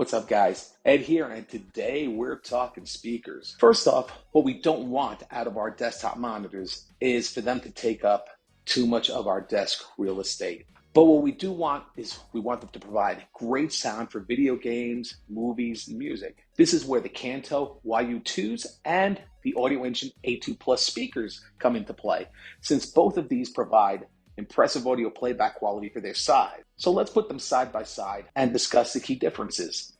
What's up, guys? Ed here, and today we're talking speakers. First off, what we don't want out of our desktop monitors is for them to take up too much of our desk real estate. But what we do want is we want them to provide great sound for video games, movies, and music. This is where the Kanto YU2s and the Audioengine A2 Plus speakers come into play, since both of these provide impressive audio playback quality for their size. So let's put them side by side and discuss the key differences.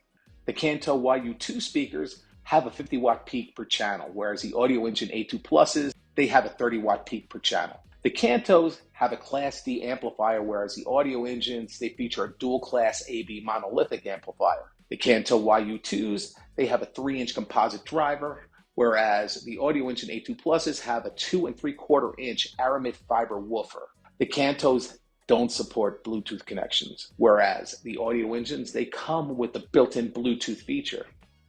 The Kanto YU2 speakers have a 50-watt peak per channel, whereas the Audioengine A2 Pluses, they have a 30-watt peak per channel. The Kantos have a Class D amplifier, whereas the Audioengines, they feature a dual-class AB monolithic amplifier. The Kanto YU2s, they have a 3-inch composite driver, whereas the Audioengine A2 Pluses have a 2 3/4-inch aramid fiber woofer. The Kantos don't support Bluetooth connections, whereas the Audioengines, they come with the built-in Bluetooth feature.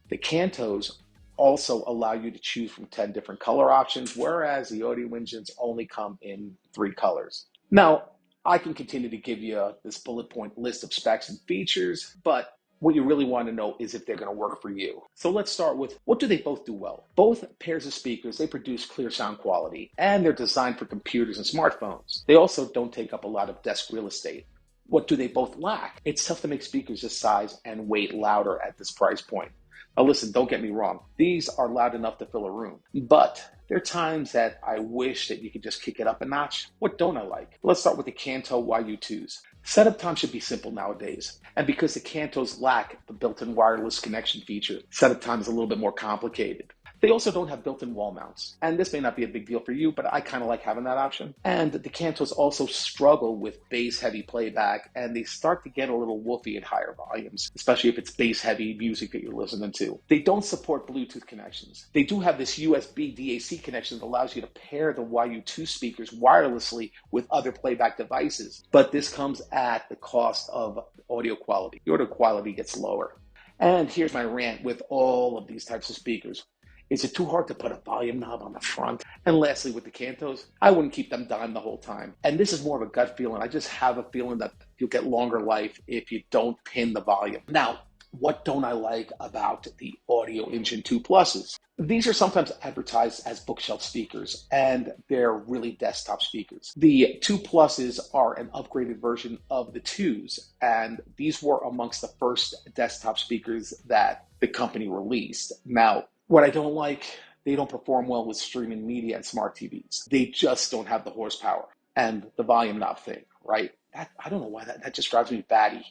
The Kantos also allow you to choose from 10 different color options, whereas the Audioengines only come in 3 colors. Now, I can continue to give you this bullet point list of specs and features, but what you really want to know is if they're going to work for you. So let's start with, what do they both do well? Both pairs of speakers, they produce clear sound quality, and they're designed for computers and smartphones. They also don't take up a lot of desk real estate. What do they both lack? It's tough to make speakers this size and weight louder at this price point. Now listen, don't get me wrong. These are loud enough to fill a room, but there are times that I wish that you could just kick it up a notch. What don't I like? Let's start with the Kanto YU2s. Setup time should be simple nowadays. And because the Kantos lack the built-in wireless connection feature, setup time is a little bit more complicated. They also don't have built-in wall mounts. And this may not be a big deal for you, but I kind of like having that option. And the Kantos also struggle with bass-heavy playback, and they start to get a little woofy at higher volumes, especially if it's bass-heavy music that you're listening to. They don't support Bluetooth connections. They do have this USB DAC connection that allows you to pair the YU2 speakers wirelessly with other playback devices, but this comes at the cost of audio quality. The audio quality gets lower. And here's my rant with all of these types of speakers. Is it too hard to put a volume knob on the front? And lastly, with the Kantos, I wouldn't keep them down the whole time. And this is more of a gut feeling. I just have a feeling that you'll get longer life if you don't pin the volume. Now, what don't I like about the Audioengine 2 Pluses? These are sometimes advertised as bookshelf speakers, and they're really desktop speakers. The 2 Pluses are an upgraded version of the 2s, and these were amongst the first desktop speakers that the company released. Now, what I don't like, they don't perform well with streaming media and smart TVs. They just don't have the horsepower and the volume knob thing, right? I don't know why that just drives me batty,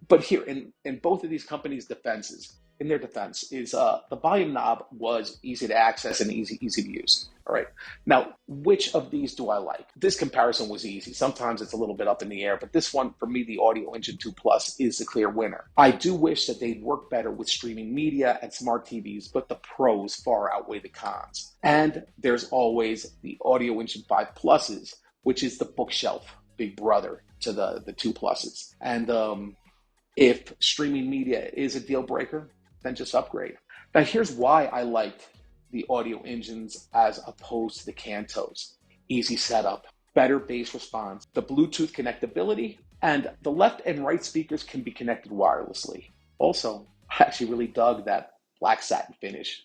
But here, in both of these companies' defenses, in their defense, is the volume knob was easy to access and easy to use. All right. Now, which of these do I like? This comparison was easy. Sometimes it's a little bit up in the air, but this one, for me, the Audioengine 2 Plus is the clear winner. I do wish that they'd work better with streaming media and smart TVs, but the pros far outweigh the cons. And there's always the Audioengine 5 Pluses, which is the bookshelf big brother to the 2 Pluses. And if streaming media is a deal breaker, then just upgrade. Now, here's why I liked the Audioengines as opposed to the Kantos. Easy setup, better bass response, the Bluetooth connectability, and the left and right speakers can be connected wirelessly. Also, I actually really dug that black satin finish.